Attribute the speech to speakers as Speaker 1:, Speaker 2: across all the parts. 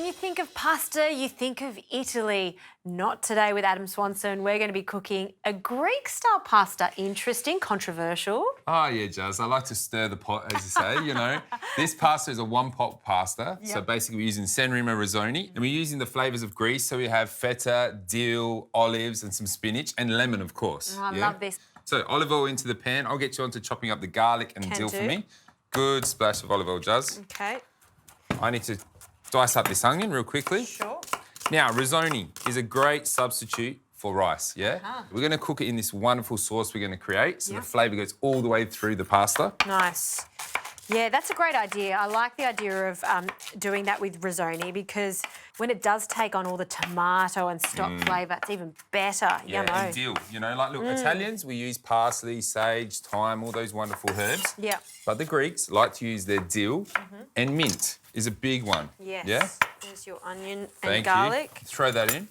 Speaker 1: when you think of pasta, you think of Italy. Not today with Adam Swanson. We're going to be cooking a Greek-style pasta. Interesting, controversial.
Speaker 2: Oh, yeah, Jazz. I like to stir the pot, as you say, you know. This pasta is a one-pot pasta. Yep. So basically we're using San Remo Risoni and we're using the flavours of Greece. So we have feta, dill, olives and some spinach and lemon, of course.
Speaker 1: Oh, I love this.
Speaker 2: So olive oil into the pan. I'll get you onto chopping up the garlic and dill for me. Good splash of olive oil, Jazz.
Speaker 1: Okay.
Speaker 2: I need to dice up this onion real quickly.
Speaker 1: Sure.
Speaker 2: Now, risoni is a great substitute for rice, yeah? We're going to cook it in this wonderful sauce we're going to create so the flavour goes all the way through the pasta.
Speaker 1: Nice. Yeah, that's a great idea. I like the idea of doing that with risoni because when it does take on all the tomato and stock flavour, it's even better.
Speaker 2: Yeah, and dill. You know, like, look, Italians, we use parsley, sage, thyme, all those wonderful herbs.
Speaker 1: Yeah.
Speaker 2: But the Greeks like to use their dill and mint is a big one.
Speaker 1: Yes.
Speaker 2: Yeah?
Speaker 1: There's your onion
Speaker 2: Thank
Speaker 1: and garlic.
Speaker 2: You. Throw that in.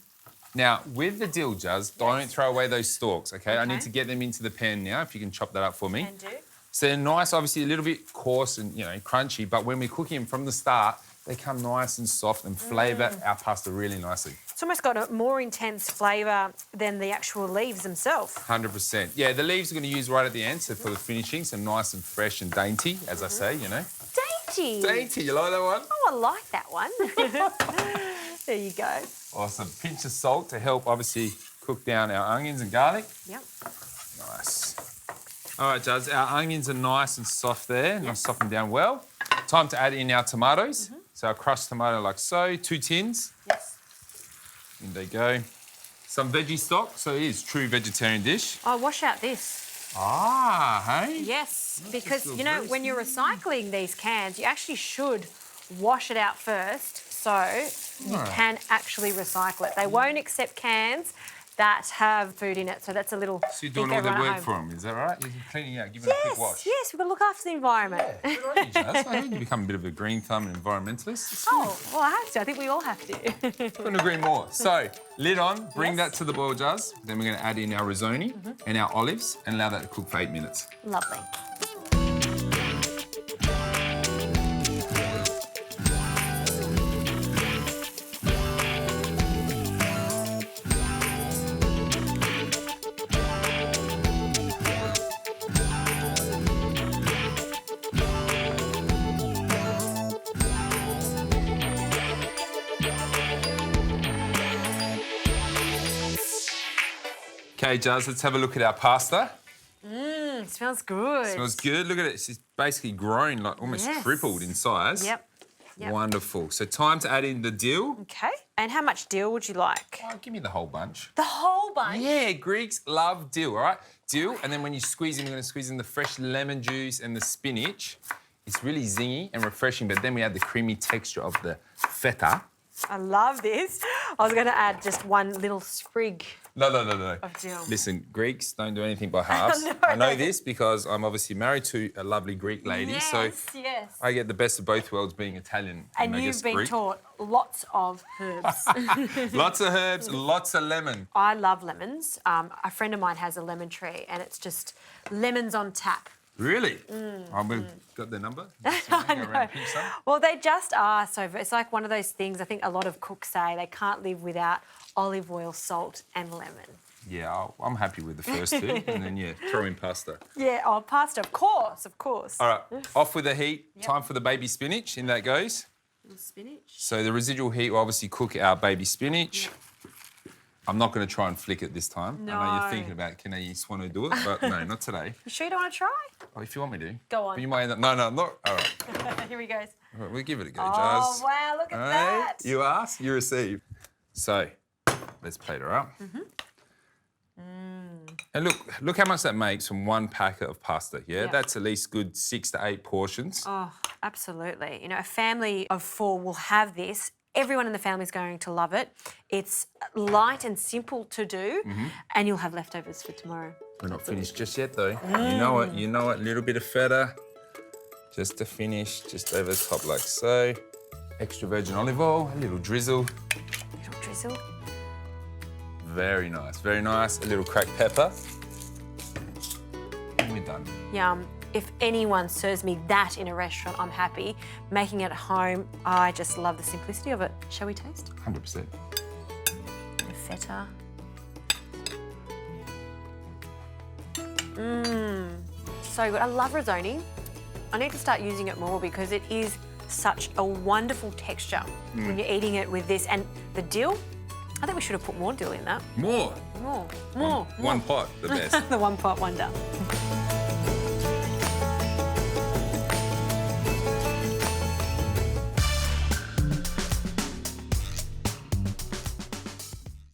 Speaker 2: Now, with the dill, Jazz, don't throw away those stalks, okay? I need to get them into the pan now, if you can chop that up for me.
Speaker 1: Can do.
Speaker 2: So they're nice, obviously a little bit coarse and, you know, crunchy, but when we're cooking them from the start, they come nice and soft and flavour our pasta really nicely.
Speaker 1: It's almost got a more intense flavour than the actual leaves themselves.
Speaker 2: 100%. Yeah, the leaves are going to use right at the end, so for the finishing, so nice and fresh and dainty, as I say, you know.
Speaker 1: Dainty.
Speaker 2: Dainty, you like that one?
Speaker 1: Oh, I like that one. There you go.
Speaker 2: Awesome. Pinch of salt to help, obviously, cook down our onions and garlic.
Speaker 1: Yep.
Speaker 2: Nice. All right, Jazz, our onions are nice and soft there, and I've softened down well. Time to add in our tomatoes. So our crushed tomato like so, 2 tins.
Speaker 1: Yes.
Speaker 2: In they go. Some veggie stock, so it is true vegetarian dish.
Speaker 1: Oh, wash out this.
Speaker 2: Ah, hey?
Speaker 1: Yes, because, you know, when you're recycling these cans, you actually should wash it out first so you can actually recycle it. They won't accept cans that have food in it, so that's a little...
Speaker 2: So you're doing all the work for them, is that right? You're cleaning out, giving it a quick wash.
Speaker 1: Yes, we've got to look after the environment.
Speaker 2: Yeah, good on you, Jazz. I think you become a bit of a green thumb and environmentalist.
Speaker 1: Oh, well, I have to. I think we all have to.
Speaker 2: Couldn't agree more. So, lid on, bring that to the boil, Jazz. Then we're going to add in our risoni and our olives and allow that to cook for 8 minutes.
Speaker 1: Lovely.
Speaker 2: Okay, Jazz, let's have a look at our pasta.
Speaker 1: Smells good.
Speaker 2: Smells good. Look at it. It's basically grown, like almost tripled in size.
Speaker 1: Yep.
Speaker 2: Wonderful. So time to add in the dill.
Speaker 1: Okay. And how much dill would you like?
Speaker 2: Oh, give me the whole bunch.
Speaker 1: The whole bunch?
Speaker 2: Yeah, Greeks love dill, all right? Dill, and then when you squeeze in, we're going to squeeze in the fresh lemon juice and the spinach. It's really zingy and refreshing, but then we add the creamy texture of the feta.
Speaker 1: I love this. I was going to add just one little sprig.
Speaker 2: No.
Speaker 1: Of dill.
Speaker 2: Listen, Greeks don't do anything by halves. I know this because I'm obviously married to a lovely Greek lady.
Speaker 1: Yes,
Speaker 2: so
Speaker 1: yes.
Speaker 2: I get the best of both worlds being Italian
Speaker 1: And
Speaker 2: I
Speaker 1: you've
Speaker 2: guess
Speaker 1: been
Speaker 2: Greek.
Speaker 1: taught lots of herbs.
Speaker 2: Lots of herbs, lots of lemon.
Speaker 1: I love lemons. A friend of mine has a lemon tree and it's just lemons on tap.
Speaker 2: Really? I've got their number.
Speaker 1: I know. Well, they just are so... It's like one of those things I think a lot of cooks say they can't live without olive oil, salt and lemon.
Speaker 2: Yeah, I'm happy with the first two. And then, throw in pasta.
Speaker 1: Yeah, oh, pasta, of course.
Speaker 2: All right, off with the heat. Yep. Time for the baby spinach. In that goes.
Speaker 1: Little spinach.
Speaker 2: So the residual heat will obviously cook our baby spinach. Yep. I'm not going to try and flick it this time.
Speaker 1: No.
Speaker 2: I know you're thinking about, can I want to do it? But no, not today.
Speaker 1: You sure you don't want to try?
Speaker 2: Oh, if you want me to.
Speaker 1: Go on.
Speaker 2: But you might end up... No, I'm not. All right.
Speaker 1: Here he goes.
Speaker 2: All right, we'll give it a go,
Speaker 1: Oh,
Speaker 2: Jazz.
Speaker 1: wow, look at that.
Speaker 2: You ask, you receive. So, let's plate her up. And look how much that makes from one packet of pasta, yeah? That's at least good 6 to 8 portions.
Speaker 1: Oh, absolutely. You know, a family of 4 will have this. Everyone in the family is going to love it. It's light and simple to do, and you'll have leftovers for tomorrow.
Speaker 2: We're not finished just yet, though. You know it, little bit of feta, just to finish, just over the top like so. Extra virgin olive oil, a little drizzle.
Speaker 1: Little drizzle.
Speaker 2: Very nice, very nice. A little cracked pepper. And we're done.
Speaker 1: Yum. if anyone serves me that in a restaurant, I'm happy. Making it at home, I just love the simplicity of it. Shall we taste?
Speaker 2: 100%.
Speaker 1: The feta. So good. I love risoni. I need to start using it more because it is such a wonderful texture when you're eating it with this. And the dill, I think we should have put more dill in that.
Speaker 2: More.
Speaker 1: More.
Speaker 2: One pot, the best.
Speaker 1: The one pot wonder.